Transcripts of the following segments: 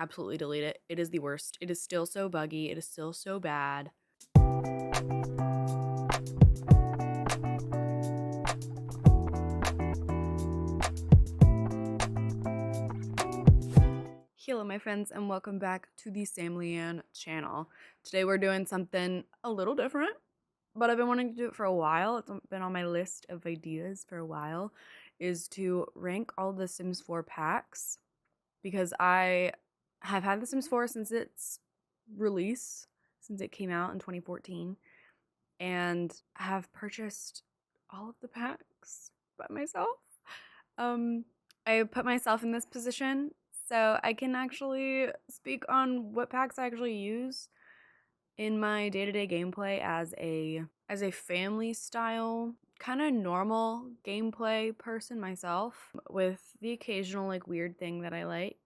Absolutely delete it. It is the worst. It is still so buggy. It is still so bad. Hello my friends and welcome back to the Sam Leanne channel. Today we're doing something a little different, but I've been wanting to do it for a while. It's been on my list of ideas for a while, is to rank all the Sims 4 packs, because I have had The Sims 4 since its release, since it came out in 2014, and have purchased all of the packs by myself. I put myself in this position so I can actually speak on what packs I actually use in my day-to-day gameplay as a family style kind of normal gameplay person myself, with the occasional like weird thing that I like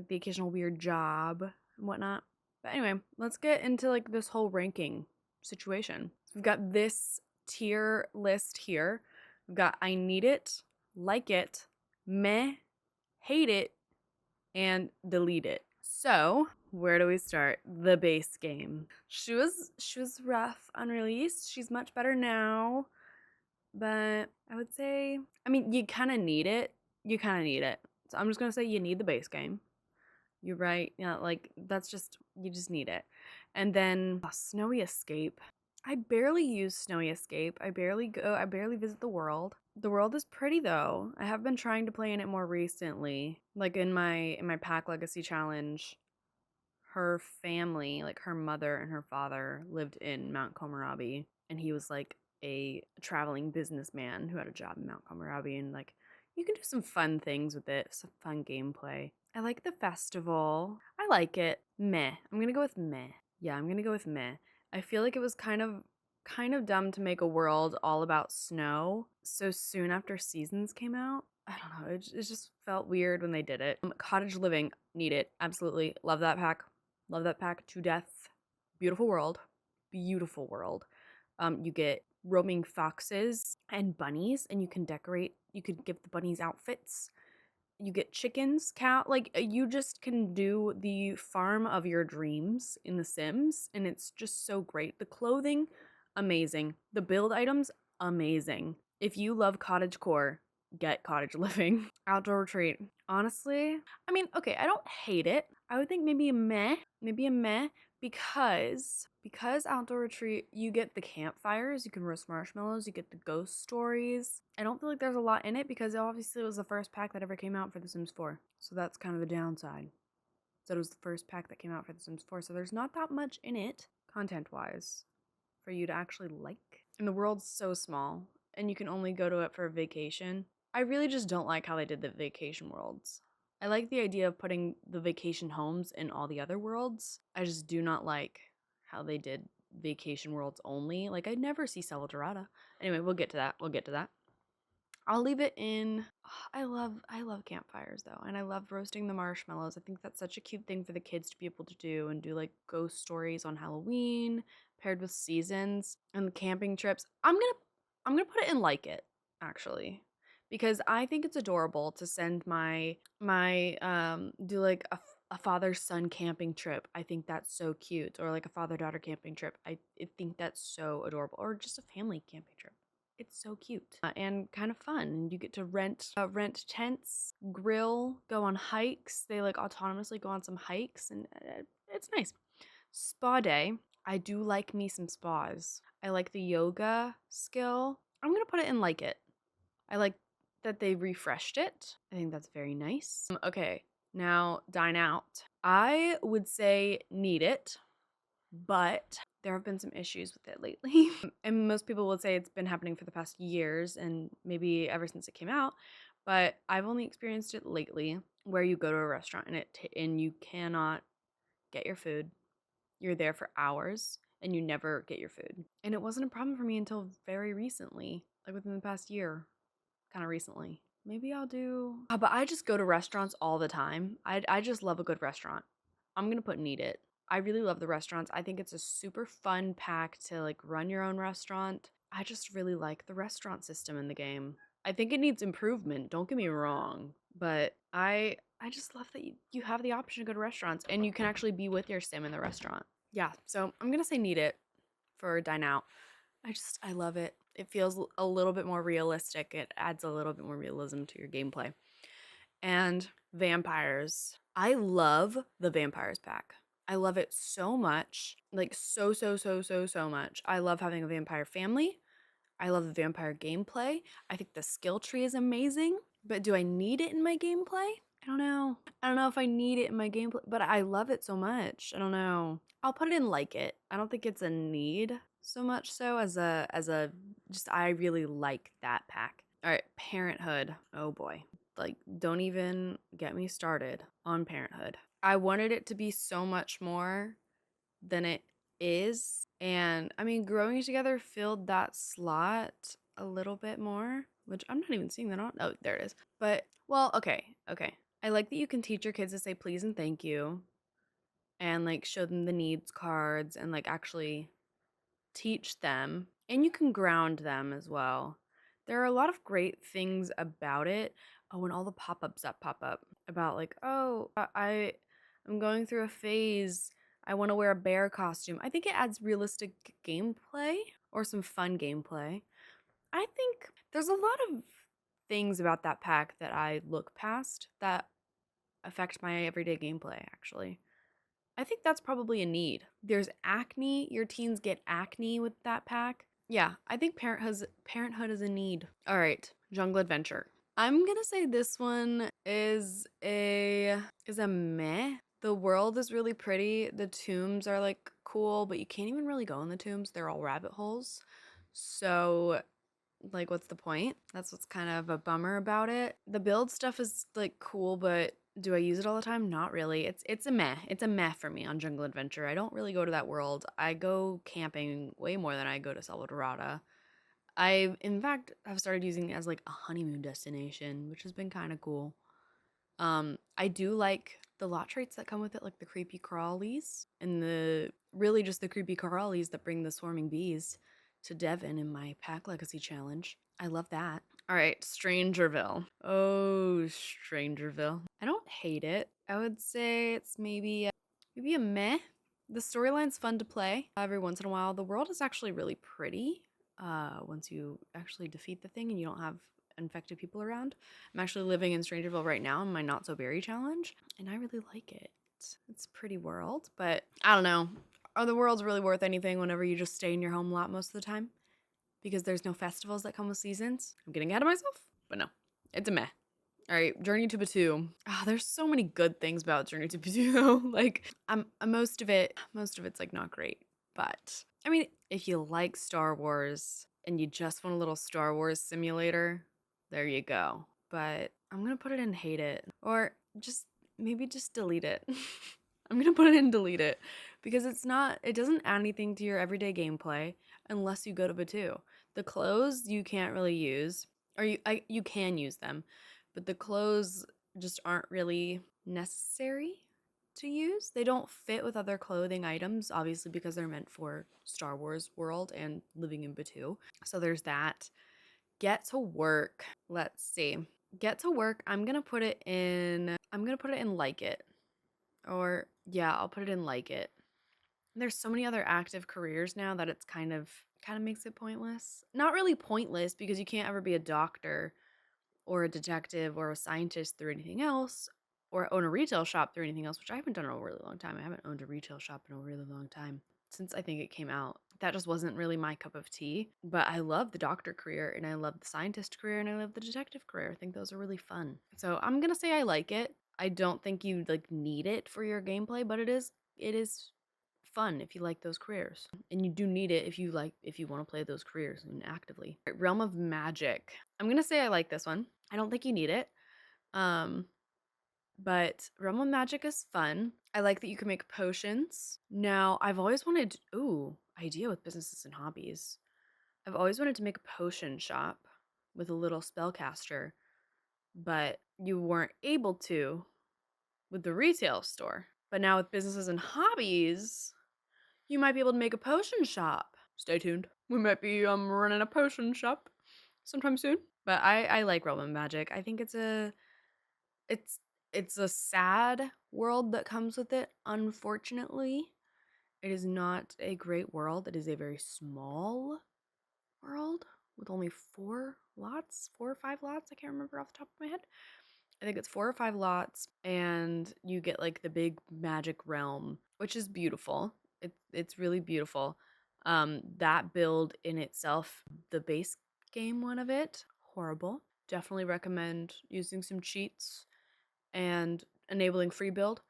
the occasional weird job and whatnot. But anyway, let's get into like this whole ranking situation. So we've got this tier list here. We've got I need it, like it, meh, hate it, and delete it. So where do we start? The base game. She was rough on release. She's much better now, but I would say, I mean, you kind of need it. You kind of need it. So I'm just gonna say you need the base game. You're right. Yeah, like that's just, you just need it. And then Snowy Escape. I barely use Snowy Escape. I barely visit the world. The world is pretty though. I have been trying to play in it more recently. Like in my Pack Legacy challenge, her family, like her mother and her father, lived in Mount Komorebi, and he was like a traveling businessman who had a job in Mount Komorebi, and like you can do some fun things with it, some fun gameplay. I like the festival. I like it. Meh. I'm gonna go with meh. Yeah, I'm gonna go with meh. I feel like it was kind of dumb to make a world all about snow so soon after Seasons came out. I don't know. It just felt weird when they did it. Cottage Living, need it. Absolutely. Love that pack. Love that pack to death. Beautiful world. Beautiful world. You get roaming foxes and bunnies, and you can decorate. You could give the bunnies outfits. You get chickens, cow. Like you just can do the farm of your dreams in The Sims, and it's just so great. The clothing, amazing. The build items, amazing. If you love cottagecore, get Cottage Living. Outdoor Retreat. Honestly, I mean, okay, I don't hate it. I would think maybe a meh, because Outdoor Retreat, you get the campfires, you can roast marshmallows, you get the ghost stories. I don't feel like there's a lot in it because obviously it was the first pack that ever came out for The Sims 4. So that's kind of the downside. So it was the first pack that came out for The Sims 4, so there's not that much in it, content-wise, for you to actually like. And the world's so small, and you can only go to it for a vacation. I really just don't like how they did the vacation worlds. I like the idea of putting the vacation homes in all the other worlds. I just do not like how they did vacation worlds only. Like, I'd never see Selva Dorada. Anyway, we'll get to that. I'll leave it in. I love campfires though, and I love roasting the marshmallows. I think that's such a cute thing for the kids to be able to do and do like ghost stories on Halloween paired with Seasons and the camping trips. I'm gonna put it in like it, actually, because I think it's adorable to send my do like a father son camping trip. I think that's so cute, or like a father daughter camping trip. I think that's so adorable, or just a family camping trip. It's so cute and kind of fun. And you get to rent tents, grill, go on hikes. They like autonomously go on some hikes, and it's nice. Spa day. I do like me some spas. I like the yoga skill. I'm gonna put it in like it. I like that they refreshed it. I think that's very nice. Okay, now dine out. I would say need it, but there have been some issues with it lately. And most people would say it's been happening for the past years and maybe ever since it came out, but I've only experienced it lately, where you go to a restaurant and you cannot get your food. You're there for hours and you never get your food. And it wasn't a problem for me until very recently, like within the past year, kind of recently. Maybe I'll do, but I just go to restaurants all the time. I just love a good restaurant. I'm gonna put need it. I really love the restaurants. I think it's a super fun pack to like run your own restaurant. I just really like the restaurant system in the game. I think it needs improvement, don't get me wrong, but I just love that you have the option to go to restaurants and you can actually be with your sim in the restaurant. Yeah, so I'm gonna say need it for Dine Out. I love it. It feels a little bit more realistic. It adds a little bit more realism to your gameplay. And vampires. I love the vampires pack. I love it so much. Like so much. I love having a vampire family. I love the vampire gameplay. I think the skill tree is amazing. But do I need it in my gameplay? I don't know. I don't know if I need it in my gameplay, but I love it so much. I don't know. I'll put it in like it. I don't think it's a need so much so as a just I really like that pack. All right, Parenthood. Oh boy. Like don't even get me started on Parenthood. I wanted it to be so much more than it is. And I mean, Growing Together filled that slot a little bit more, which I'm not even seeing that on. Oh, there it is. But, well, okay. I like that you can teach your kids to say please and thank you and like show them the needs cards and like actually teach them. And you can ground them as well. There are a lot of great things about it. Oh, and all the pop-ups that pop up about like, oh, I'm going through a phase. I want to wear a bear costume. I think it adds realistic gameplay or some fun gameplay. I think there's a lot of things about that pack that I look past that affect my everyday gameplay, actually. I think that's probably a need. There's acne. Your teens get acne with that pack. Yeah, I think parenthood is a need. All right, Jungle Adventure. I'm gonna say this one is a meh. The world is really pretty. The tombs are like cool, but you can't even really go in the tombs. They're all rabbit holes. So like what's the point? That's what's kind of a bummer about it. The build stuff is like cool, but do I use it all the time? Not really. It's a meh. It's a meh for me on Jungle Adventure. I don't really go to that world. I go camping way more than I go to Salvadorada. I in fact have started using it as like a honeymoon destination, which has been kind of cool. I do like the lot traits that come with it, like the creepy crawlies and the really just the creepy crawlies that bring the swarming bees to Devon in my Pack Legacy challenge. I love that. All right, Strangerville. Oh, Strangerville. I don't hate it. I would say it's maybe a meh. The storyline's fun to play every once in a while. The world is actually really pretty. Once you actually defeat the thing and you don't have infected people around. I'm actually living in Strangerville right now in my Not So Berry challenge, and I really like it. It's a pretty world, but I don't know. Are the worlds really worth anything whenever you just stay in your home a lot most of the time? Because there's no festivals that come with seasons? I'm getting ahead of myself, but no. It's a meh. All right, Journey to Batuu. Oh, there's so many good things about Journey to Batuu though. Like, most of it's like not great. But I mean, if you like Star Wars and you just want a little Star Wars simulator, there you go. But I'm gonna put it in hate it, or maybe just delete it. I'm gonna put it in delete it because it doesn't add anything to your everyday gameplay unless you go to Batuu. The clothes you can't really use, or you can use them, but the clothes just aren't really necessary to use. They don't fit with other clothing items, obviously, because they're meant for Star Wars world and living in Batuu. So there's that. Get to work. Let's see. Get to work. I'm gonna put it in like it. Or yeah, I'll put it in like it. There's so many other active careers now that it's kind of makes it pointless. Not really pointless because you can't ever be a doctor or a detective or a scientist through anything else or own a retail shop through anything else, which I haven't done in a really long time. I haven't owned a retail shop in a really long time since I think it came out. That just wasn't really my cup of tea, but I love the doctor career and I love the scientist career and I love the detective career. I think those are really fun. So I'm going to say I like it. I don't think you like need it for your gameplay, but it is fun if you like those careers. And you do need it if you want to play those careers and actively. Realm of Magic. I'm going to say I like this one. I don't think you need it. But Realm of Magic is fun. I like that you can make potions. Now, I've always wanted, idea with businesses and hobbies. I've always wanted to make a potion shop with a little spellcaster, but you weren't able to with the retail store. But now with businesses and hobbies, you might be able to make a potion shop. Stay tuned. We might be running a potion shop sometime soon. But I like Realm of Magic. I think it's It's a sad world that comes with it, unfortunately. It is not a great world. It is a very small world with only 4 lots, 4 or 5 lots. I can't remember off the top of my head. I think it's 4 or 5 lots, and you get like the big magic realm, which is beautiful. It's really beautiful. That build in itself, the base game one of it, horrible. Definitely recommend using some cheats and enabling free build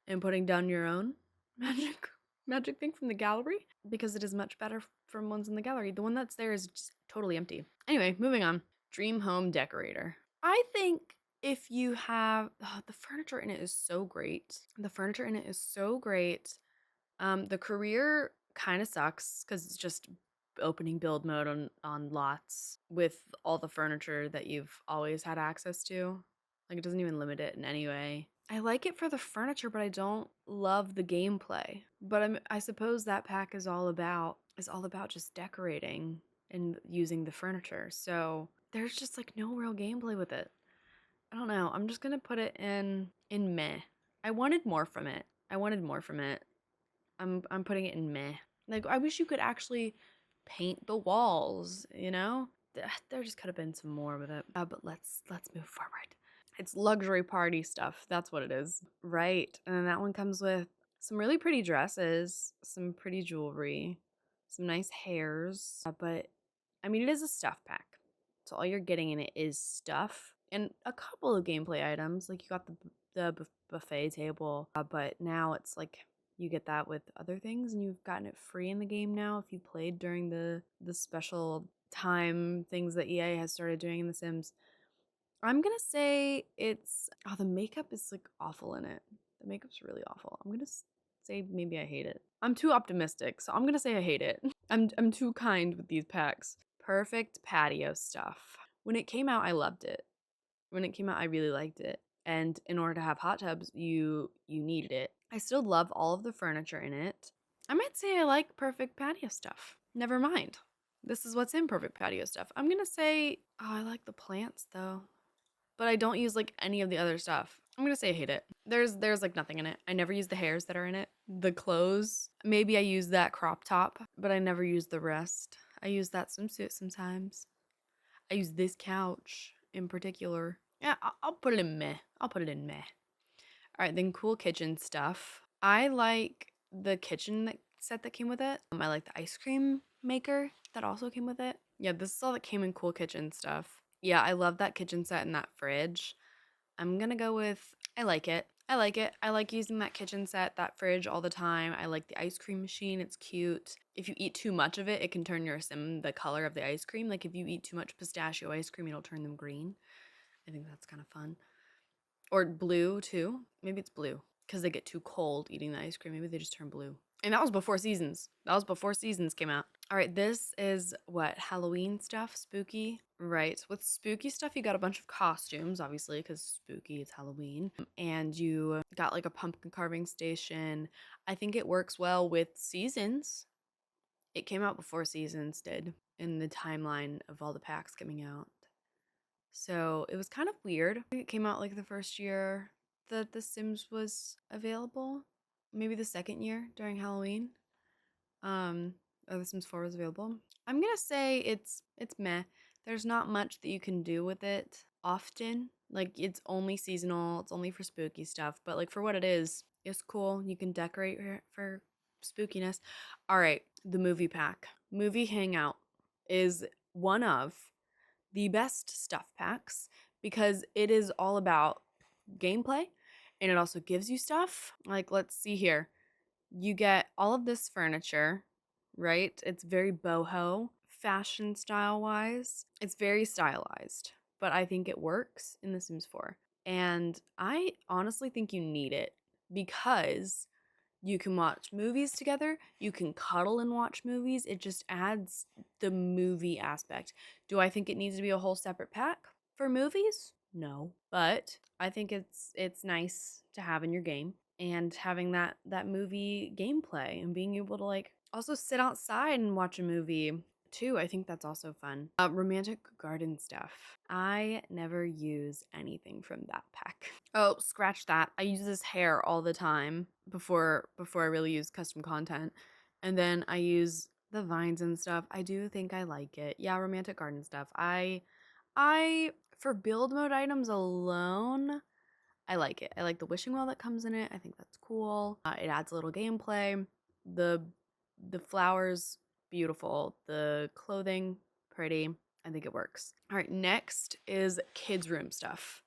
and putting down your own magic thing from the gallery, because it is much better from ones in the gallery. The one that's there is just totally empty. Anyway, moving on. Dream home decorator. I think if you have the furniture in it is so great. The furniture in it is so great. The career kind of sucks because it's just opening build mode on lots with all the furniture that you've always had access to. Like, it doesn't even limit it in any way. I like it for the furniture, but I don't love the gameplay. But I suppose that pack is all about just decorating and using the furniture. So there's just like no real gameplay with it. I don't know. I'm just gonna put it in meh. I wanted more from it. I'm putting it in meh. Like, I wish you could actually paint the walls, you know? There just could have been some more with it. But let's move forward. It's luxury party stuff. That's what it is. Right. And then that one comes with some really pretty dresses, some pretty jewelry, some nice hairs. But I mean, it is a stuff pack. So all you're getting in it is stuff and a couple of gameplay items. Like, you got the buffet table, but now it's like you get that with other things, and you've gotten it free in the game now if you played during the special time things that EA has started doing in The Sims. I'm gonna say it's the makeup is like awful in it. The makeup's really awful. I'm gonna say maybe I hate it. I'm too optimistic, so I'm gonna say I hate it. I'm too kind with these packs. Perfect patio stuff. When it came out, I loved it. When it came out, I really liked it. And in order to have hot tubs, you needed it. I still love all of the furniture in it. I might say I like perfect patio stuff. Never mind. This is what's in perfect patio stuff. I'm gonna say, I like the plants though, but I don't use like any of the other stuff. I'm gonna say I hate it. There's like nothing in it. I never use the hairs that are in it. The clothes, maybe I use that crop top, but I never use the rest. I use that swimsuit sometimes. I use this couch in particular. Yeah, I'll put it in meh. I'll put it in meh. All right, then cool kitchen stuff. I like the kitchen set that came with it. I like the ice cream maker that also came with it. Yeah, this is all that came in cool kitchen stuff. Yeah, I love that kitchen set and that fridge. I'm gonna go with I like it. I like it. I like using that kitchen set, that fridge all the time. I like the ice cream machine. It's cute. If you eat too much of it, it can turn your sim the color of the ice cream. Like, if you eat too much pistachio ice cream, it'll turn them green. I think that's kind of fun. Or blue too. Maybe it's blue because they get too cold eating the ice cream. Maybe they just turn blue. And that was before Seasons. That was before Seasons came out. All right, this is what? Halloween stuff? Spooky? Right. With spooky stuff, you got a bunch of costumes, obviously, because spooky, it's Halloween. And you got like a pumpkin carving station. I think it works well with Seasons. It came out before Seasons did in the timeline of all the packs coming out. So it was kind of weird. I think it came out like the first year that The Sims was available. Maybe the second year during Halloween. Or The Sims 4 was available. I'm gonna say it's meh. There's not much that you can do with it often. Like, it's only seasonal, it's only for spooky stuff, but like for what it is, it's cool. You can decorate for spookiness. All right, the movie pack. Movie Hangout is one of the best stuff packs because it is all about gameplay, and it also gives you stuff. Like, let's see here. You get all of this furniture, right? It's very boho, fashion style wise. It's very stylized, but I think it works in The Sims 4. And I honestly think you need it because you can watch movies together, you can cuddle and watch movies. It just adds the movie aspect. Do I think it needs to be a whole separate pack for movies? No, but I think it's nice to have in your game, and having that movie gameplay and being able to like also sit outside and watch a movie. too. I think that's also fun. Romantic garden stuff. I never use anything from that pack. Oh, scratch that. I use this hair all the time before I really use custom content. And then I use the vines and stuff. I do think I like it. Yeah, romantic garden stuff. I for build mode items alone, I like it. I like the wishing well that comes in it. I think that's cool. It adds a little gameplay. The flowers, beautiful. The clothing, pretty. I think it works. All right, next is kids room stuff.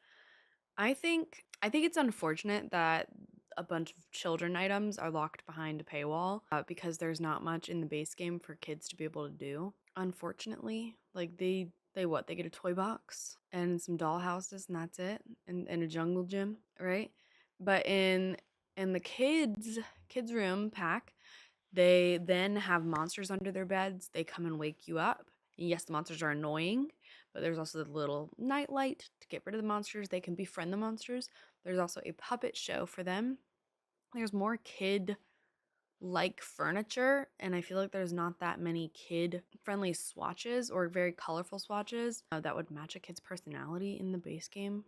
I think it's unfortunate that a bunch of children items are locked behind a paywall because there's not much in the base game for kids to be able to do. Unfortunately, like they what? They get a toy box and some doll houses and that's it, and a jungle gym, right? But in the kids room pack, they then have monsters under their beds. They come and wake you up. And yes, the monsters are annoying, but there's also the little night light to get rid of the monsters. They can befriend the monsters. There's also a puppet show for them. There's more kid like furniture, and I feel like there's not that many kid friendly swatches or very colorful swatches that would match a kid's personality in the base game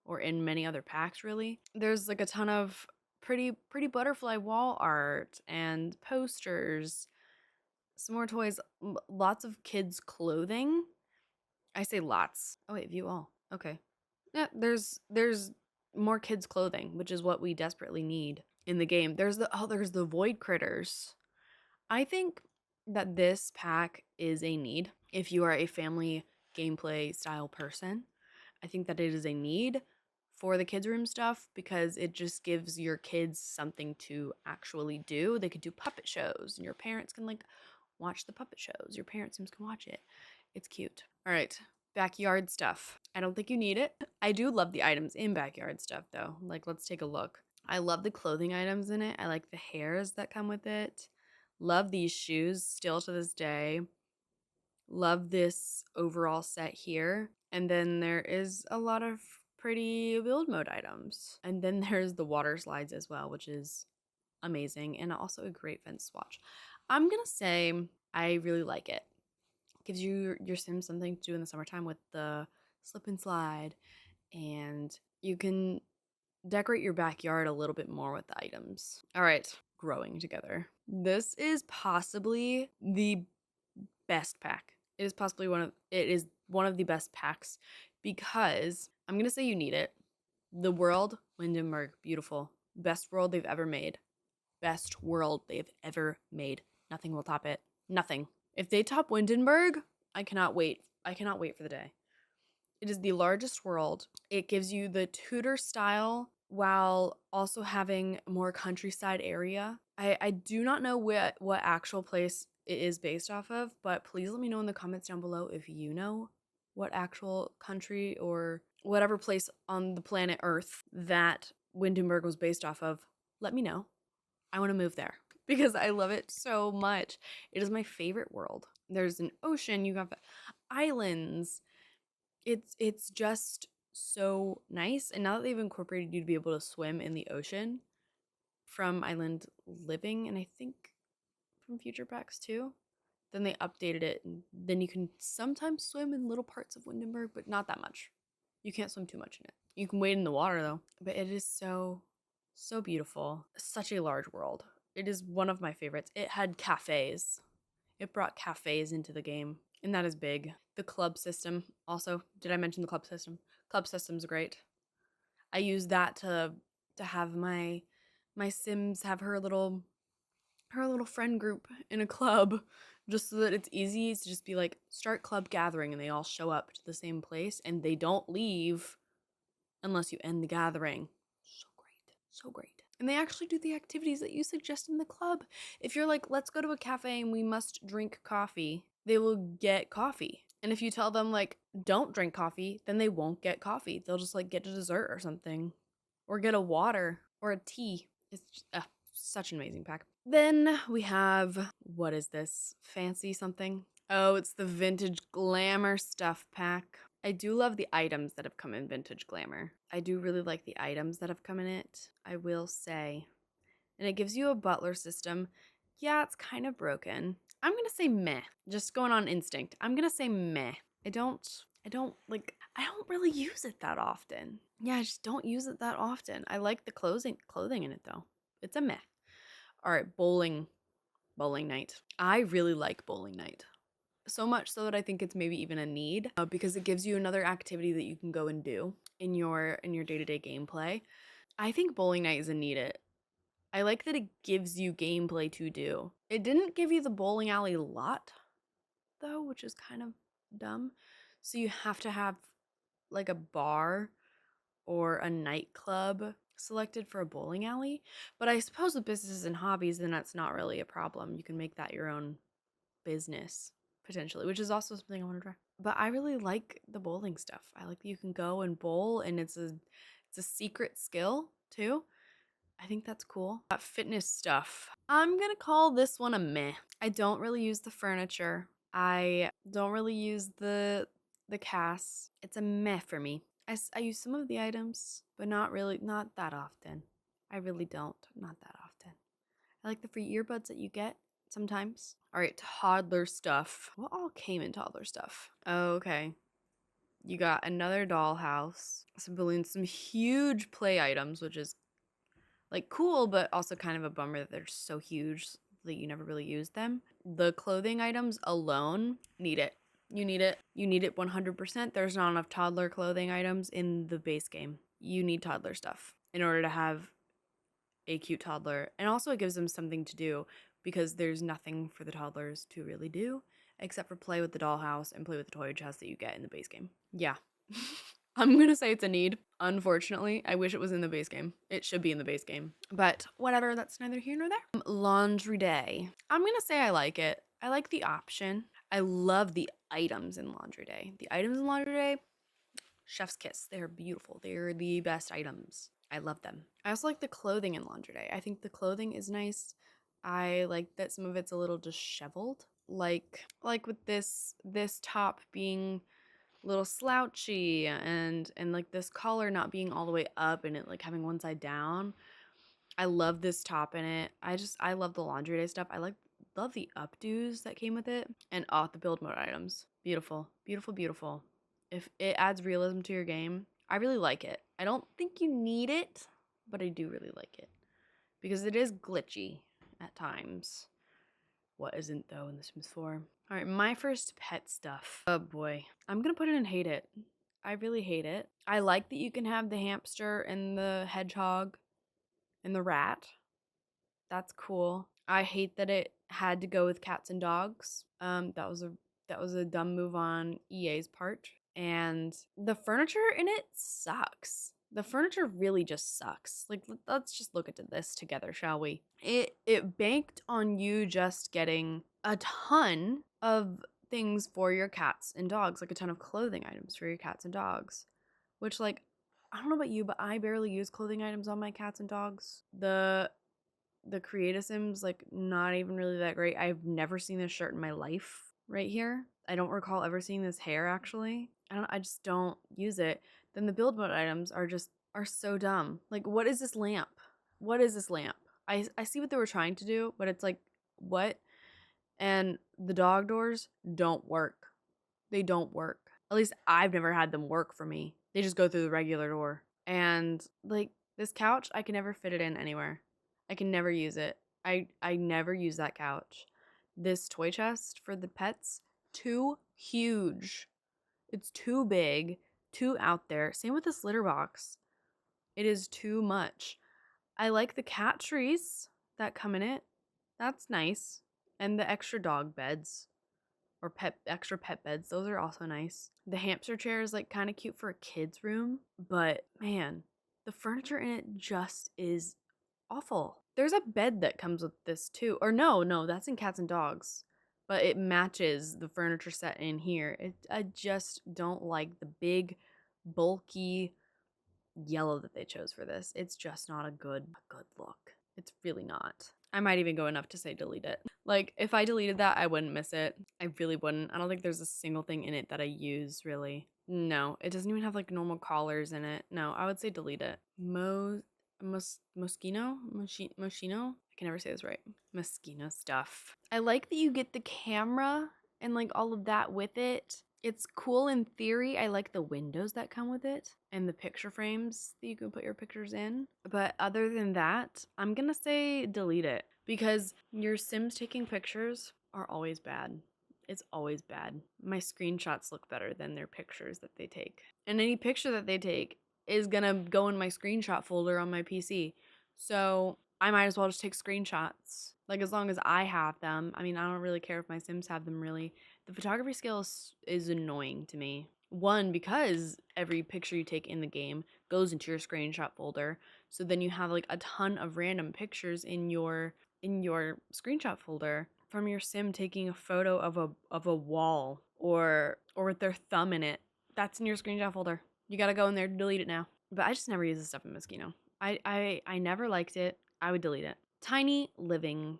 or in many other packs. Really, there's like a ton of pretty butterfly wall art and posters, some more toys, lots of kids clothing. I say lots. Oh wait, view all. Okay. Yeah, there's more kids clothing, which is what we desperately need in the game. There's the void critters. I think that this pack is a need if you are a family gameplay style person. I think that it is a need for the kids room stuff because it just gives your kids something to actually do. They could do puppet shows and your parents can like watch the puppet shows. Your parents can watch it. It's cute. All right, backyard stuff. I don't think you need it. I do love the items in backyard stuff though. Like, let's take a look. I love the clothing items in it. I like the hairs that come with it. Love these shoes still to this day. Love this overall set here. And then there is a lot of pretty build mode items. And then there's the water slides as well, which is amazing and also a great fence swatch. I'm gonna say I really like it. Gives you your Sims something to do in the summertime with the slip and slide, and you can decorate your backyard a little bit more with the items. All right, growing together. This is possibly the best pack. It is one of the best packs because I'm gonna say you need it. The world, Windenburg, beautiful. Best world they've ever made. Best world they've ever made. Nothing will top it. Nothing. If they top Windenburg, I cannot wait. I cannot wait for the day. It is the largest world. It gives you the Tudor style while also having more countryside area. I do not know what actual place it is based off of, but please let me know in the comments down below if you know what actual country or whatever place on the planet Earth that Windenburg was based off of. Let me know. I want to move there because I love it so much. It is my favorite world. There's an ocean, you have islands. It's just so nice. And now that they've incorporated you to be able to swim in the ocean from Island Living, and I think from future packs too, then they updated it. And then you can sometimes swim in little parts of Windenburg, but not that much. You can't swim too much in it. You can wade in the water though. But it is so beautiful. Such a large world. It is one of my favorites. It had cafes. It brought cafes into the game, and that is big. The club system also. Did I mention the club system? Club system's great. I use that to have my Sims have her little friend group in a club, just so that it's easy to just be like, start club gathering, and they all show up to the same place and they don't leave unless you end the gathering. So great. So great. And they actually do the activities that you suggest in the club. If you're like, let's go to a cafe and we must drink coffee, they will get coffee. And if you tell them like, don't drink coffee, then they won't get coffee. They'll just like get a dessert or something, or get a water or a tea. It's just, such an amazing pack. Then we have, what is this? Fancy something? Oh, it's the Vintage Glamour stuff pack. I do love the items that have come in Vintage Glamour. I do really like the items that have come in it, I will say. And it gives you a butler system. Yeah, it's kind of broken. I'm gonna say meh. Just going on instinct. I'm gonna say meh. I don't really use it that often. Yeah, I just don't use it that often. I like the clothing in it though. It's a meh. All right, bowling night. I really like bowling night. So much so that I think it's maybe even a need because it gives you another activity that you can go and do in your day-to-day gameplay. I think bowling night is a need it. I like that it gives you gameplay to do. It didn't give you the bowling alley lot though, which is kind of dumb. So you have to have like a bar or a nightclub selected for a bowling alley. But I suppose with businesses and hobbies, then that's not really a problem. You can make that your own business potentially, which is also something I want to try. But I really like the bowling stuff. I like that you can go and bowl and it's a secret skill too. I think that's cool. Fitness stuff. I'm gonna call this one a meh. I don't really use the furniture. I don't really use the casts. It's a meh for me. I use some of the items, but not that often. I really don't, not that often. I like the free earbuds that you get sometimes. All right, toddler stuff. What all came in toddler stuff? Okay. You got another dollhouse, some balloons, some huge play items, which is like cool, but also kind of a bummer that they're so huge that you never really use them. The clothing items alone need it. You need it. You need it 100%. There's not enough toddler clothing items in the base game. You need toddler stuff in order to have a cute toddler. And also it gives them something to do because there's nothing for the toddlers to really do except for play with the dollhouse and play with the toy chest that you get in the base game. Yeah. I'm gonna say it's a need. Unfortunately, I wish it was in the base game. It should be in the base game. But whatever, that's neither here nor there. Laundry day. I'm gonna say I like it. I like the option. I love the items in Laundry Day. The items in Laundry Day, chef's kiss. They're beautiful. They're the best items. I love them. I also like the clothing in Laundry Day. I think the clothing is nice. I like that some of it's a little disheveled. Like with this top being a little slouchy and like this collar not being all the way up and it like having one side down. I love this top in it. I love the Laundry Day stuff. Love the updos that came with it and the build mode items. Beautiful, beautiful, beautiful. If it adds realism to your game, I really like it. I don't think you need it, but I do really like it because it is glitchy at times. What isn't though in The Sims 4? All right, my first pet stuff. Oh boy, I'm gonna put it in hate it. I really hate it. I like that you can have the hamster and the hedgehog and the rat. That's cool. I hate that it had to go with cats and dogs. That was a dumb move on EA's part. And the furniture in it sucks. The furniture really just sucks. Like let's just look at this together, shall we? It banked on you just getting a ton of things for your cats and dogs, like a ton of clothing items for your cats and dogs. Which like I don't know about you, but I barely use clothing items on my cats and dogs. The Create-a-Sims, like, not even really that great. I've never seen this shirt in my life right here. I don't recall ever seeing this hair, actually. I just don't use it. Then the build mode items are so dumb. Like, what is this lamp? What is this lamp? I see what they were trying to do, but it's like, what? And the dog doors don't work. They don't work. At least I've never had them work for me. They just go through the regular door. And, like, this couch, I can never fit it in anywhere. I can never use it. I never use that couch. This toy chest for the pets, too huge. It's too big, too out there. Same with this litter box. It is too much. I like the cat trees that come in it. That's nice. And the extra dog beds or extra pet beds. Those are also nice. The hamster chair is like kind of cute for a kid's room, but man, the furniture in it just is awful. There's a bed that comes with this too. Or no, that's in cats and dogs. But it matches the furniture set in here. I just don't like the big, bulky yellow that they chose for this. It's just not a good look. It's really not. I might even go enough to say delete it. Like, if I deleted that, I wouldn't miss it. I really wouldn't. I don't think there's a single thing in it that I use, really. No, it doesn't even have, like, normal collars in it. No, I would say delete it. Moschino? I can never say this right. Moschino stuff. I like that you get the camera and like all of that with it. It's cool in theory. I like the windows that come with it and the picture frames that you can put your pictures in. But other than that, I'm gonna say delete it because your Sims taking pictures are always bad. It's always bad. My screenshots look better than their pictures that they take. And any picture that they take is gonna go in my screenshot folder on my PC. So I might as well just take screenshots. Like, as long as I have them. I mean, I don't really care if my Sims have them, really. The photography skill is annoying to me. One, because every picture you take in the game goes into your screenshot folder. So then you have like a ton of random pictures in your screenshot folder from your Sim taking a photo of a wall or with their thumb in it. That's in your screenshot folder. You gotta go in there to delete it now. But I just never use this stuff in Moschino. I never liked it. I would delete it. Tiny Living.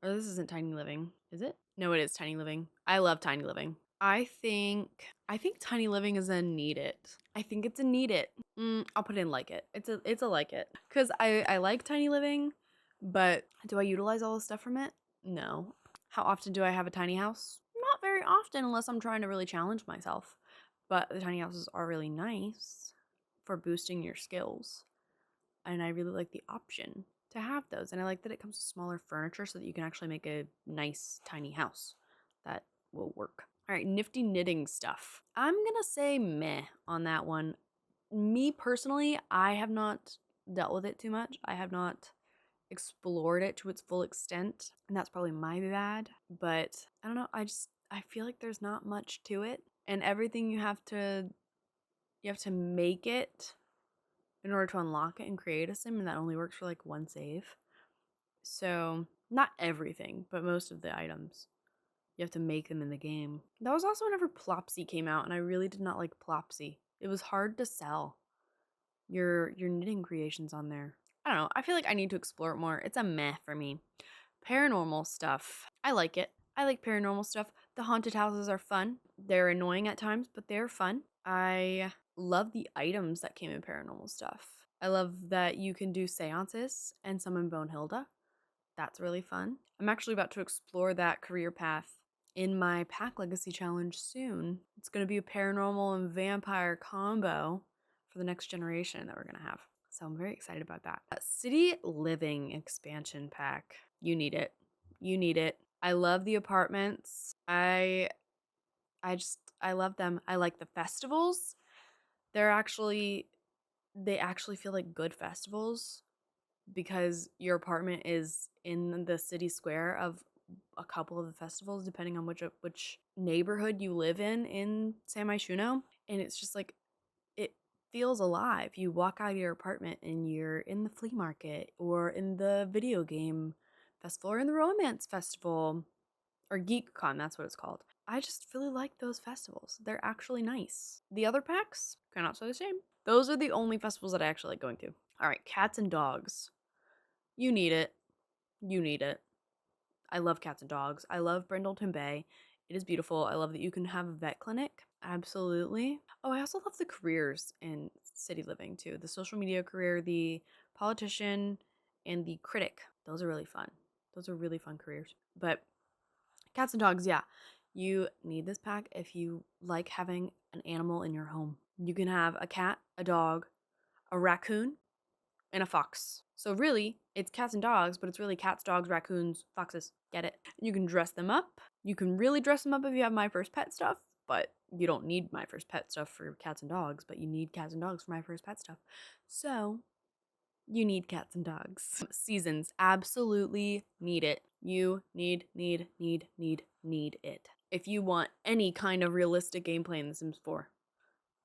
Or this isn't Tiny Living, is it? No, it is Tiny Living. I love Tiny Living. I think Tiny Living is a need it. I think it's a need it. I'll put in like it. It's a like it. Cause I like Tiny Living, but do I utilize all the stuff from it? No. How often do I have a tiny house? Not very often unless I'm trying to really challenge myself. But the tiny houses are really nice for boosting your skills. And I really like the option to have those. And I like that it comes with smaller furniture so that you can actually make a nice tiny house that will work. All right, nifty knitting stuff. I'm going to say meh on that one. Me personally, I have not dealt with it too much. I have not explored it to its full extent, and that's probably my bad. But I don't know, I feel like there's not much to it, and everything you have to make it in order to unlock it and create a sim, and that only works for like one save. So not everything, but most of the items you have to make them in the game. That was also whenever Plopsy came out, and I really did not like Plopsy. It was hard to sell your knitting creations on there. I don't know. I feel like I need to explore it more. It's a meh for me. Paranormal stuff. I like it. I like paranormal stuff. The haunted houses are fun. They're annoying at times, but they're fun. I love the items that came in paranormal stuff. I love that you can do seances and summon Bonehilda. That's really fun. I'm actually about to explore that career path in my Pack Legacy challenge soon. It's going to be a paranormal and vampire combo for the next generation that we're going to have. So I'm very excited about that. City Living expansion pack. You need it. You need it. I love the apartments. I love them. I like the festivals. They actually feel like good festivals because your apartment is in the city square of a couple of the festivals, depending on which neighborhood you live in San Myshuno. And it's just like, it feels alive. You walk out of your apartment and you're in the flea market or in the video game festival or in the romance festival or GeekCon, that's what it's called. I just really like those festivals. They're actually nice. The other packs, cannot say the same. Those are the only festivals that I actually like going to. All right, cats and dogs. You need it. You need it. I love cats and dogs. I love Brindleton Bay. It is beautiful. I love that you can have a vet clinic. Absolutely. Oh, I also love the careers in City Living too. The social media career, the politician, and the critic. Those are really fun. Those are really fun careers. But cats and dogs, yeah. You need this pack if you like having an animal in your home. You can have a cat, a dog, a raccoon, and a fox. So really, it's cats and dogs, but it's really cats, dogs, raccoons, foxes. Get it? You can dress them up. You can really dress them up if you have My First Pet stuff, but you don't need My First Pet stuff for cats and dogs, but you need cats and dogs for My First Pet stuff. So you need cats and dogs. Seasons, absolutely need it. You need it. If you want any kind of realistic gameplay in The Sims 4,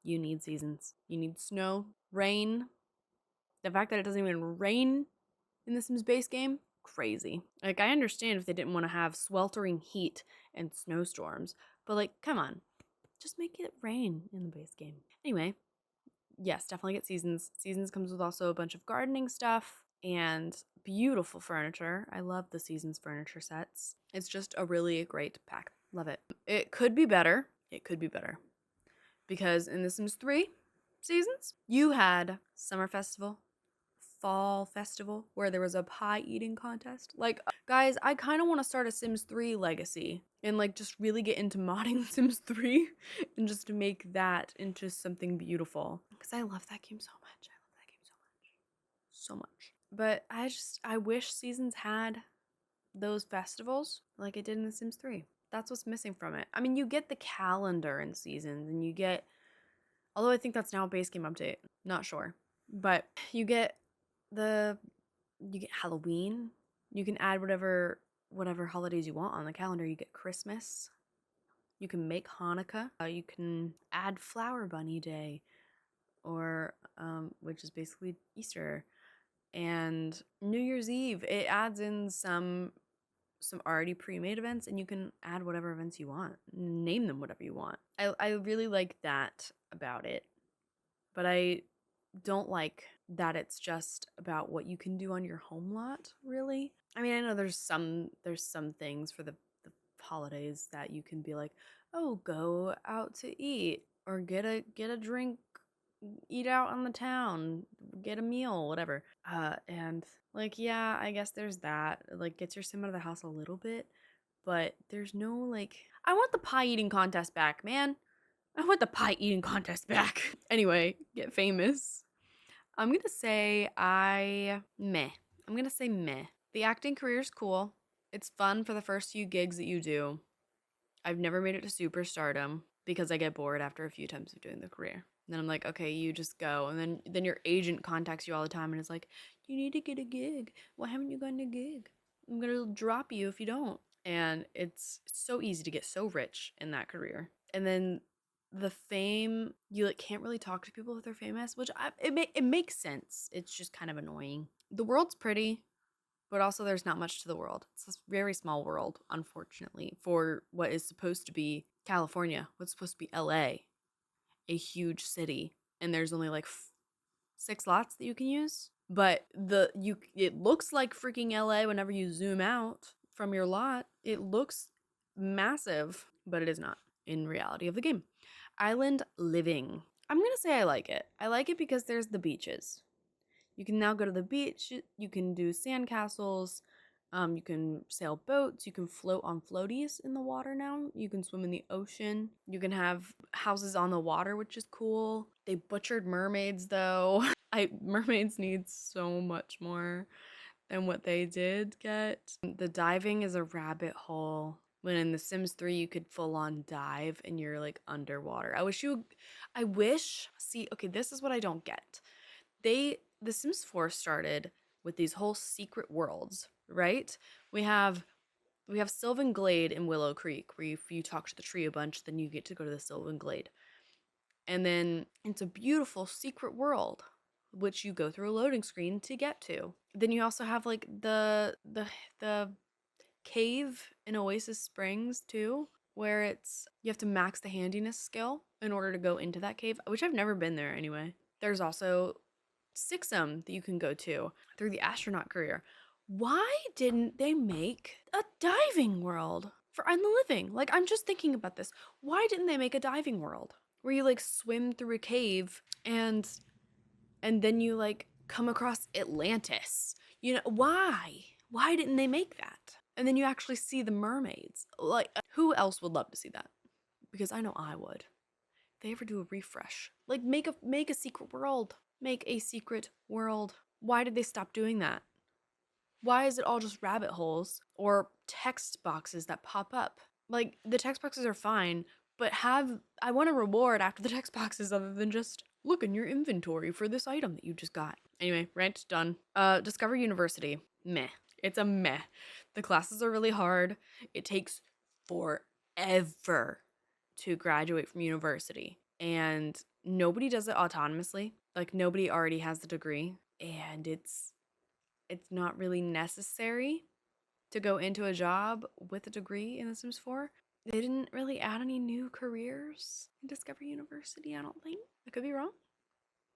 you need seasons. You need snow, rain. The fact that it doesn't even rain in the Sims base game, crazy. Like, I understand if they didn't want to have sweltering heat and snowstorms, but like, come on, just make it rain in the base game. Anyway, yes, definitely get seasons. Seasons comes with also a bunch of gardening stuff and beautiful furniture. I love the seasons furniture sets. It's just a really great pack. Love it. It could be better. It could be better. Because in The Sims 3 seasons, you had Summer Festival, fall festival where there was a pie eating contest. Like, guys, I kind of want to start a Sims 3 legacy and like just really get into modding Sims 3 and just to make that into something beautiful. Because I love that game so much. I love that game so much. So much. But I wish Seasons had those festivals like it did in The Sims 3. That's what's missing from it. I mean, you get the calendar in Seasons and you get, although I think that's now a base game update. Not sure. But you get Halloween. You can add whatever holidays you want on the calendar. You get Christmas. You can make Hanukkah. You can add Flower Bunny Day, or which is basically Easter, and New Year's Eve. It adds in some already pre-made events, and you can add whatever events you want. Name them whatever you want. I really like that about it, but I don't like that it's just about what you can do on your home lot, really. I mean, I know there's some things for the holidays that you can be like, oh, go out to eat or get a drink, eat out on the town, get a meal, whatever. And like, yeah, I guess there's that. Like, gets your sim out of the house a little bit, but there's no like, I want the pie eating contest back, man. I want the pie eating contest back. Anyway, get famous. I'm gonna say meh. I'm gonna say meh. The acting career is cool. It's fun for the first few gigs that you do. I've never made it to superstardom because I get bored after a few times of doing the career. And then I'm like, okay, you just go. And then your agent contacts you all the time and is like, you need to get a gig. Why haven't you gotten a gig? I'm gonna drop you if you don't. And it's so easy to get so rich in that career. And then the fame, you like can't really talk to people if they're famous, which it makes sense. It's just kind of annoying. The world's pretty, but also there's not much to the world. It's this very small world, unfortunately, for what is supposed to be California, what's supposed to be LA, a huge city, and there's only like 6 lots that you can use. But it looks like freaking LA whenever you zoom out from your lot. It looks massive, but it is not in reality of the game. Island living. I'm gonna say I like it. I like it because there's the beaches. You can now go to the beach. You can do sandcastles. You can sail boats. You can float on floaties in the water now. You can swim in the ocean. You can have houses on the water, which is cool. They butchered mermaids though. Mermaids need so much more than what they did get. The diving is a rabbit hole. When in The Sims 3 you could full on dive and you're like underwater. See, okay, this is what I don't get. The Sims 4 started with these whole secret worlds, right? We have Sylvan Glade in Willow Creek, where if you talk to the tree a bunch, then you get to go to the Sylvan Glade. And then it's a beautiful secret world, which you go through a loading screen to get to. Then you also have like the cave in Oasis Springs too, where you have to max the handiness skill in order to go into that cave, which I've never been there anyway. There's also Sixum that you can go to through the astronaut career. Why didn't they make a diving world for On the Living? Like, I'm just thinking about this. Why didn't they make a diving world where you like swim through a cave and then you like come across Atlantis? You know, why? Why didn't they make that? And then you actually see the mermaids. Like, who else would love to see that? Because I know I would. If they ever do a refresh, like make a secret world. Make a secret world. Why did they stop doing that? Why is it all just rabbit holes or text boxes that pop up? Like, the text boxes are fine, but I want a reward after the text boxes other than just look in your inventory for this item that you just got. Anyway, rant done. Discover University. Meh. It's a meh. The classes are really hard. It takes forever to graduate from university. And nobody does it autonomously. Like, nobody already has the degree. And it's not really necessary to go into a job with a degree in The Sims 4. They didn't really add any new careers in Discover University, I don't think. I could be wrong.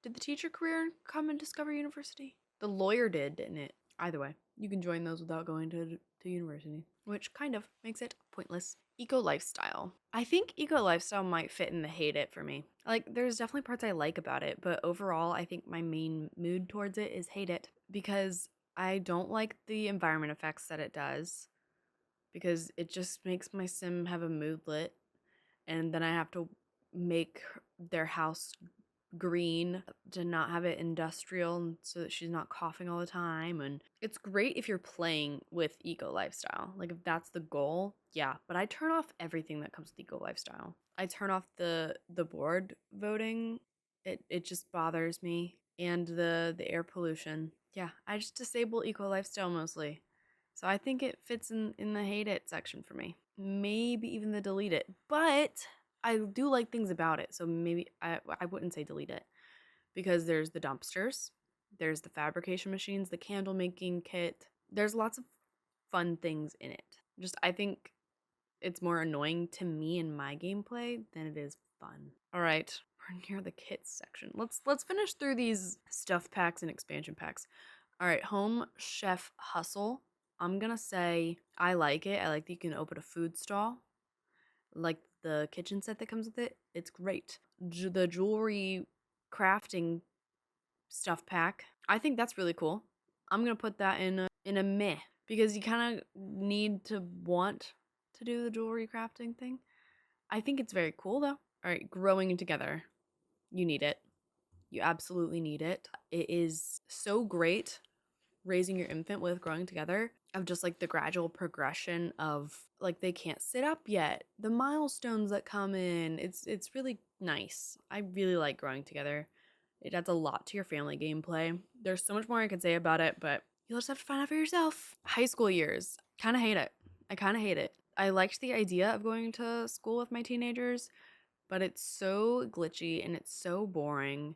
Did the teacher career come in Discover University? The lawyer didn't it? Either way, you can join those without going to university, which kind of makes it pointless. Eco lifestyle. I think eco lifestyle might fit in the hate it for me. Like, there's definitely parts I like about it, but overall, I think my main mood towards it is hate it because I don't like the environment effects that it does because it just makes my sim have a moodlet and then I have to make their house green to not have it industrial so that she's not coughing all the time. And it's great if you're playing with eco lifestyle, like if that's the goal, yeah. But I turn off everything that comes with eco lifestyle. I turn off the board voting. It just bothers me, and the air pollution. Yeah, I just disable eco lifestyle mostly. So I think it fits in the hate it section for me. Maybe even the delete it. But I do like things about it. So maybe I wouldn't say delete it because there's the dumpsters, there's the fabrication machines, the candle making kit. There's lots of fun things in it. Just I think it's more annoying to me in my gameplay than it is fun. All right, we're near the kits section. Let's finish through these stuff packs and expansion packs. All right, Home Chef Hustle. I'm gonna say I like it. I like that you can open a food stall, like the kitchen set that comes with it. It's great. The jewelry crafting stuff pack. I think that's really cool. I'm gonna put that in a meh because you kind of need to want to do the jewelry crafting thing. I think it's very cool though. All right, growing together. You need it. You absolutely need it. It is so great raising your infant with growing together of just like the gradual progression of like they can't sit up yet, the milestones that come in. It's really nice. I really like growing together. It adds a lot to your family gameplay. There's so much more I could say about it, but you'll just have to find out for yourself. High school years, kind of hate it. I kind of hate it. I liked the idea of going to school with my teenagers, but it's so glitchy and it's so boring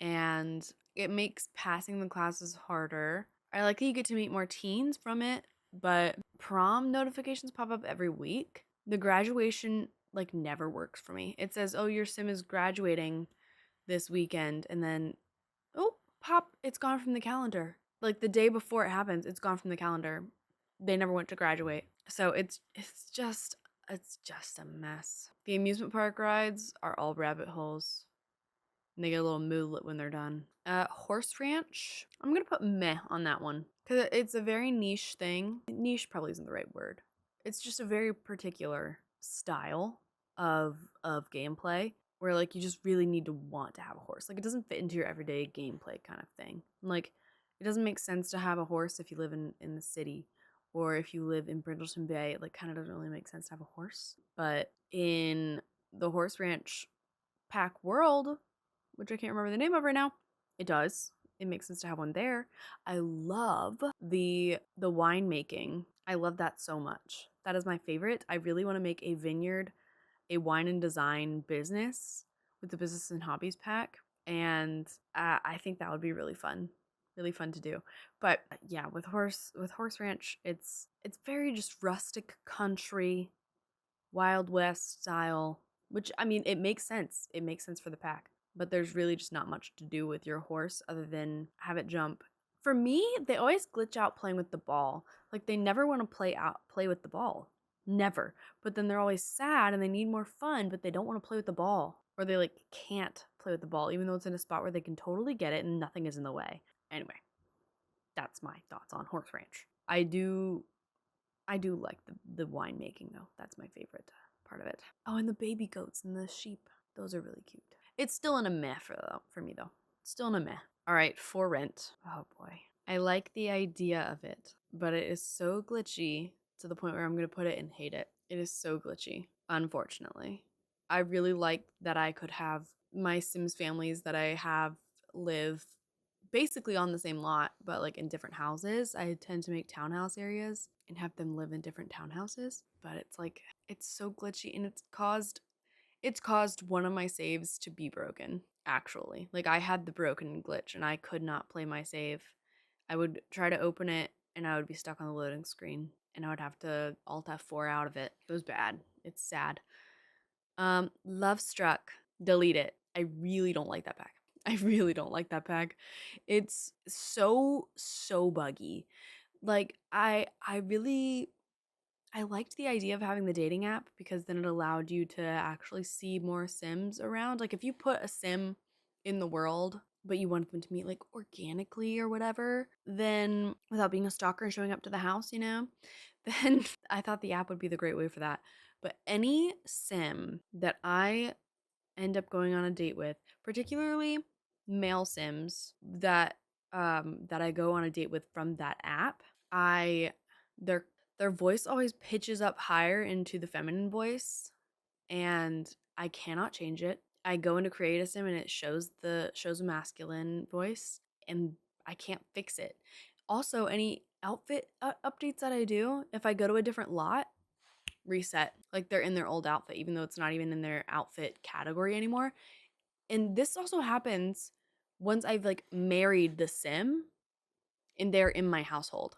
and it makes passing the classes harder. I like that you get to meet more teens from it, but prom notifications pop up every week. The graduation like never works for me. It says, "Oh, your sim is graduating this weekend," and then oh, pop, it's gone from the calendar. Like the day before it happens, it's gone from the calendar. They never went to graduate. So it's just a mess. The amusement park rides are all rabbit holes. And they get a little moodlet when they're done. Horse Ranch. I'm gonna put meh on that one because it's a very niche thing. Niche probably isn't the right word. It's just a very particular style of gameplay where like you just really need to want to have a horse. Like it doesn't fit into your everyday gameplay kind of thing. Like it doesn't make sense to have a horse if you live in the city or if you live in Brindleton Bay. It like kind of doesn't really make sense to have a horse. But in the Horse Ranch pack world, which I can't remember the name of right now, it does. It makes sense to have one there. I love the winemaking. I love that so much. That is my favorite. I really want to make a vineyard, a wine and design business with the business and hobbies pack, and I think that would be really fun to do. But yeah, with Horse Ranch, it's very just rustic country, Wild West style. Which I mean, it makes sense. It makes sense for the pack, but there's really just not much to do with your horse other than have it jump. For me, they always glitch out playing with the ball. Like they never want to play with the ball. Never. But then they're always sad and they need more fun, but they don't want to play with the ball. Or they like can't play with the ball even though it's in a spot where they can totally get it and nothing is in the way. Anyway, that's my thoughts on Horse Ranch. I do like the winemaking though. That's my favorite part of it. Oh, and the baby goats and the sheep. Those are really cute. It's still in a meh for me though. Still in a meh. All right, For Rent. Oh boy. I like the idea of it, but it is so glitchy to the point where I'm going to put it and hate it. It is so glitchy, unfortunately. I really like that I could have my Sims families that I have live basically on the same lot, but like in different houses. I tend to make townhouse areas and have them live in different townhouses, but it's like it's so glitchy and it's caused one of my saves to be broken, actually. Like I had the broken glitch and I could not play my save. I would try to open it and I would be stuck on the loading screen and I would have to alt F4 out of it. It was bad. It's sad. Love Struck. Delete it. I really don't like that pack. I really don't like that pack. It's so buggy. Like I I liked the idea of having the dating app because then it allowed you to actually see more Sims around. Like if you put a Sim in the world, but you wanted them to meet like organically or whatever, then without being a stalker and showing up to the house, then I thought the app would be the great way for that. But any Sim that I end up going on a date with, particularly male Sims that I go on a date with from that app, I their their voice always pitches up higher into the feminine voice, and I cannot change it. I go into create a sim and it shows a masculine voice, and I can't fix it. Also, any outfit updates that I do, if I go to a different lot, reset. Like they're in their old outfit, even though it's not even in their outfit category anymore. And this also happens once I've like married the sim and they're in my household.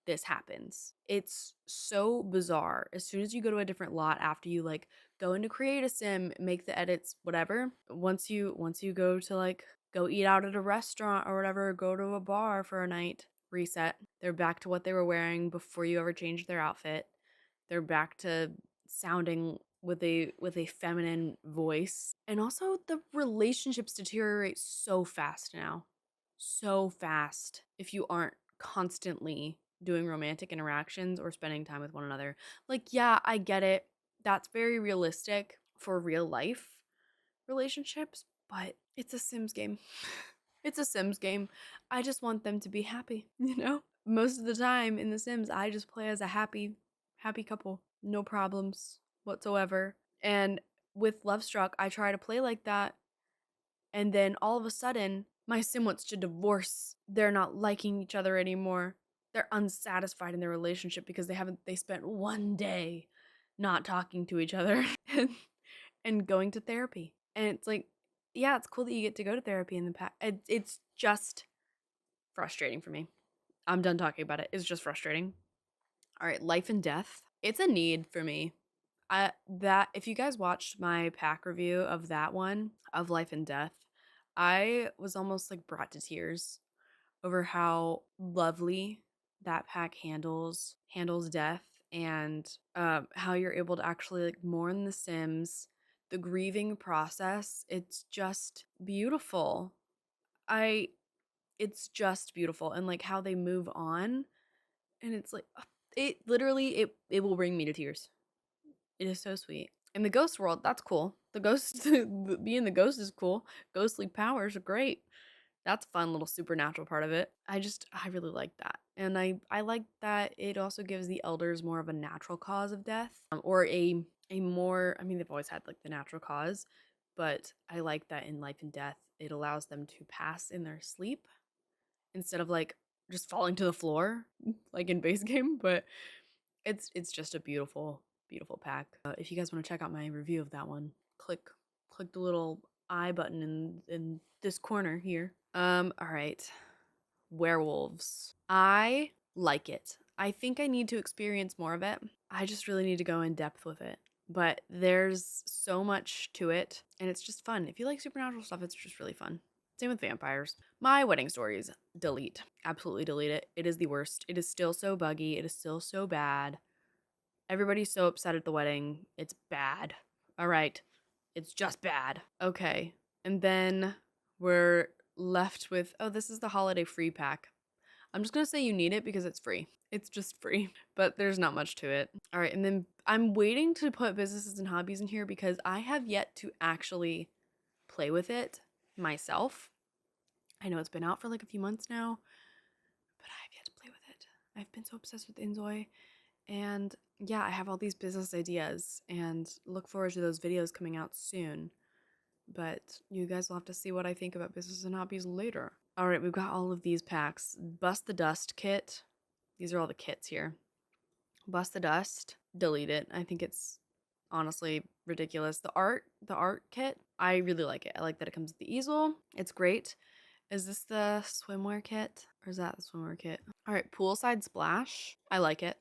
This happens. It's so bizarre. As soon as you go to a different lot after you like go into create a sim, make the edits, whatever, once you go to like go eat out at a restaurant or whatever, go to a bar for a night, reset. They're back to what they were wearing before you ever changed their outfit. They're back to sounding with a feminine voice. And also the relationships deteriorate so fast now. So fast if you aren't constantly doing romantic interactions or spending time with one another. Like, yeah, I get it. That's very realistic for real life relationships, but it's a Sims game. It's a Sims game. I just want them to be happy, you know? Most of the time in The Sims, I just play as a happy couple. No problems whatsoever. And with Lovestruck, I try to play like that, and then all of a sudden, my sim wants to divorce. They're not liking each other anymore. They're unsatisfied in their relationship because they spent one day not talking to each other and going to therapy. And it's like, yeah, it's cool that you get to go to therapy in the past. It's just frustrating for me. I'm done talking about it. It's just frustrating. All right, life and death. It's a need for me. That if you guys watched my pack review of that one of life and death, I was almost like brought to tears over how lovely that pack handles death, and how you're able to actually like mourn the Sims, the grieving process. It's just beautiful. I it's just beautiful, and like how they move on, and it's like it literally it will bring me to tears. It is so sweet. In the ghost world, that's cool. The ghost being the ghost is cool. Ghostly powers are great. That's a fun little supernatural part of it. I really like that. And I like that it also gives the elders more of a natural cause of death, or a more, I mean, they've always had like the natural cause, but I like that in life and death it allows them to pass in their sleep instead of like just falling to the floor like in base game, but it's just a beautiful pack. If you guys want to check out my review of that one, click the little I button in this corner here. All right. Werewolves. I like it. I think I need to experience more of it. I just really need to go in depth with it. But there's so much to it, and it's just fun. If you like supernatural stuff, it's just really fun. Same with vampires. My wedding stories, delete. Absolutely delete it. It is the worst. It is still so buggy. It is still so bad. Everybody's so upset at the wedding. It's bad. All right. It's just bad. Okay. And then we're left with, oh, this is the holiday free pack. I'm just going to say you need it because it's free. It's just free, but there's not much to it. All right. And then I'm waiting to put businesses and hobbies in here because I have yet to actually play with it myself. I know it's been out for like a few months now, but I have yet to play with it. I've been so obsessed with Inzoi. And yeah, I have all these business ideas and look forward to those videos coming out soon. But you guys will have to see what I think about business and hobbies later. All right, we've got all of these packs. Bust the Dust kit. These are all the kits here. Bust the Dust. Delete it. I think it's honestly ridiculous. The art kit, I really like it. I like that it comes with the easel. It's great. Is this the swimwear kit? Or is that the swimwear kit? All right, Poolside Splash. I like it.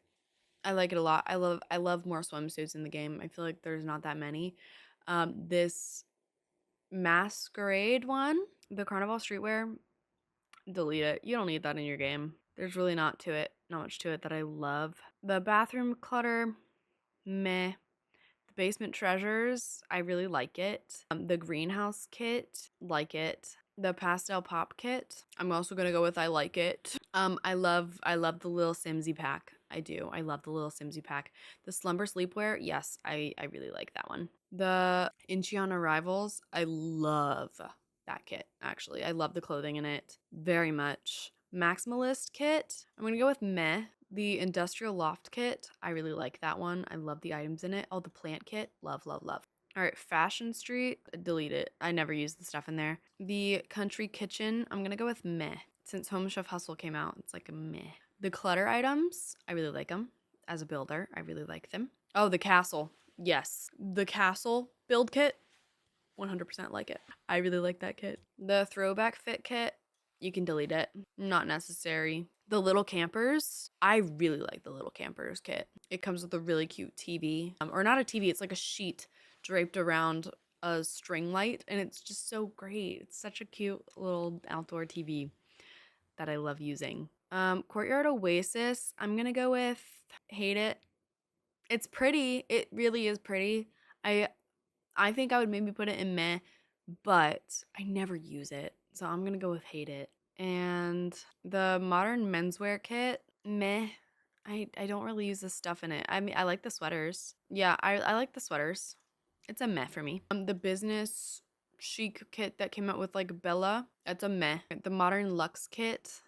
I like it a lot. I love more swimsuits in the game. I feel like there's not that many. This Masquerade one, the Carnival Streetwear, delete it. You don't need that in your game. There's really not to it. not much to it that I love. The bathroom clutter, meh. The basement treasures, I really like it. The greenhouse kit, like it. The pastel pop kit, I'm also gonna go with I like it. I love the little Simsy pack. I do. I love the little Simsy pack. The slumber sleepwear, yes, I really like that one. The Incheon Arrivals, I love that kit, actually. I love the clothing in it very much. Maximalist kit, I'm gonna go with meh. The Industrial Loft kit, I really like that one. I love the items in it. Oh, the plant kit, love, love, love. All right, Fashion Street, delete it. I never use the stuff in there. The Country Kitchen, I'm gonna go with meh. Since Home Chef Hustle came out, it's like a meh. The clutter items, I really like them. As a builder, I really like them. Oh, the castle. Yes. The castle build kit, 100% like it. I really like that kit. The throwback fit kit, you can delete it. Not necessary. The little campers, I really like the little campers kit. It comes with a really cute TV. Or not a TV, it's like a sheet draped around a string light, and it's just so great. It's such a cute little outdoor TV that I love using. Courtyard Oasis, I'm gonna go with hate it. It's pretty. It really is pretty. I I think I would maybe put it in meh, but I never use it. So I'm gonna go with hate it. And the modern menswear kit, meh. I don't really use this stuff in it. I mean, I like the sweaters. Yeah, I like the sweaters. It's a meh for me. The business chic kit that came out with like Bella, that's a meh. The modern luxe kit,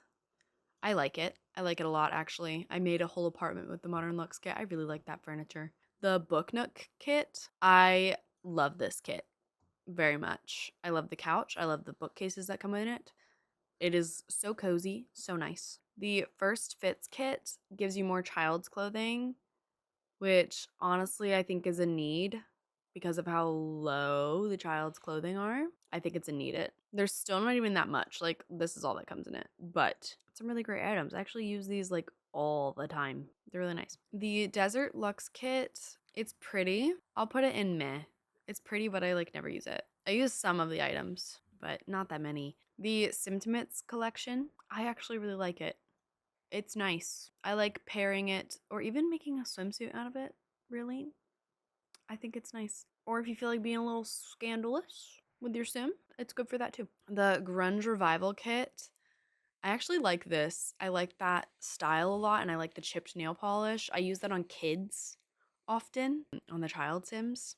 I like it. I like it a lot, actually. I made a whole apartment with the modern luxe kit. I really like that furniture. The Book Nook kit, I love this kit very much. I love the couch. I love the bookcases that come in it. It is so cozy, so nice. The First Fits kit gives you more child's clothing, which honestly I think is a need because of how low the child's clothing are. I think it's a need it. There's still not even that much. Like, this is all that comes in it. But some really great items. I actually use these like all the time. They're really nice. The Desert Luxe kit, it's pretty. I'll put it in meh. It's pretty, but I like never use it. I use some of the items, but not that many. The Simtimates collection, I actually really like it. It's nice. I like pairing it or even making a swimsuit out of it, really. I think it's nice. Or if you feel like being a little scandalous with your sim, it's good for that too. The Grunge Revival kit, I actually like this. I like that style a lot and I like the chipped nail polish. I use that on kids often, on the child sims.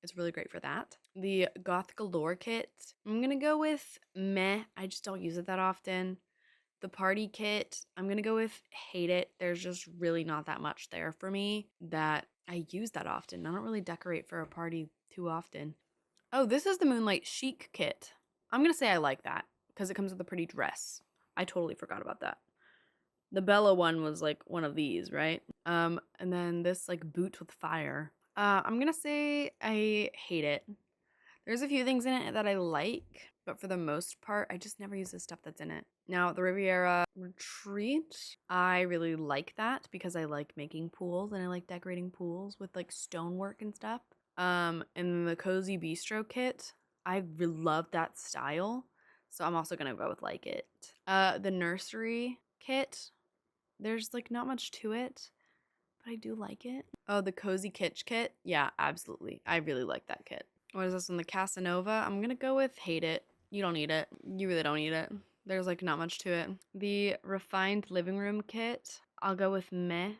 It's really great for that. The Goth Galore kit, I'm gonna go with meh. I just don't use it that often. The party kit, I'm gonna go with hate it. There's just really not that much there for me that I use that often. I don't really decorate for a party too often. Oh, this is the Moonlight Chic kit. I'm gonna say I like that because it comes with a pretty dress. I totally forgot about that. The Bella one was like one of these, right? And then this like boot with fire. I'm gonna say I hate it. There's a few things in it that I like, but for the most part, I just never use the stuff that's in it. Now, the Riviera Retreat, I really like that because I like making pools and I like decorating pools with like stonework and stuff. And the Cozy Bistro kit, I really love that style, so I'm also gonna go with like it. The Nursery kit, there's like not much to it, but I do like it. Oh, the Cozy Kitsch kit, yeah, absolutely. I really like that kit. What is this one? The Casanova. I'm gonna go with hate it. You don't need it. You really don't need it. There's like not much to it. The Refined Living Room kit. I'll go with meh.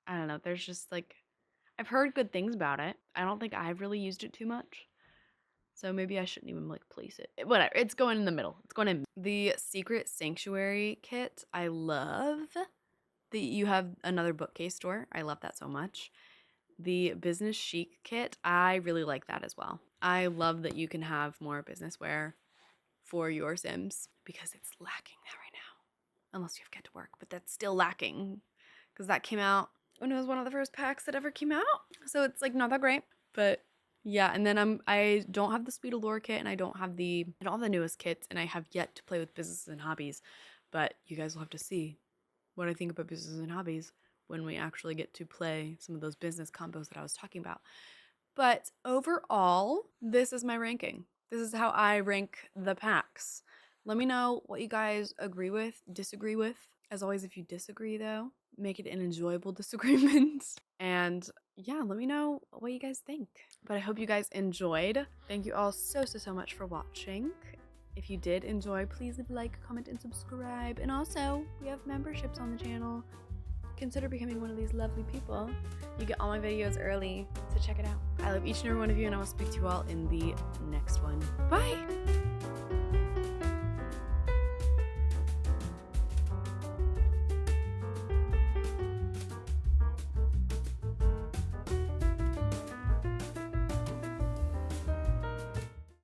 I don't know. There's just like, I've heard good things about it. I don't think I've really used it too much. So maybe I shouldn't even like place it. Whatever. It's going in the middle. It's going in. The Secret Sanctuary kit. I love. You have another bookcase store. I love that so much. The Business Chic kit, I really like that as well. I love that you can have more business wear for your Sims because it's lacking that right now. Unless you have Get to Work, but that's still lacking because that came out when it was one of the first packs that ever came out. So it's like not that great, but yeah. And then I don't have the Sweet Allure kit and I don't have the newest kits and I have yet to play with businesses and hobbies, but you guys will have to see what I think about businesses and hobbies when we actually get to play some of those business combos that I was talking about. But overall, this is my ranking. This is how I rank the packs. Let me know what you guys agree with, disagree with. As always, if you disagree though, make it an enjoyable disagreement. And yeah, let me know what you guys think. But I hope you guys enjoyed. Thank you all so much for watching. If you did enjoy, please leave a like, comment, and subscribe. And also, we have memberships on the channel. Consider becoming one of these lovely people. You get all my videos early, so check it out. I love each and every one of you, and I will speak to you all in the next one. Bye!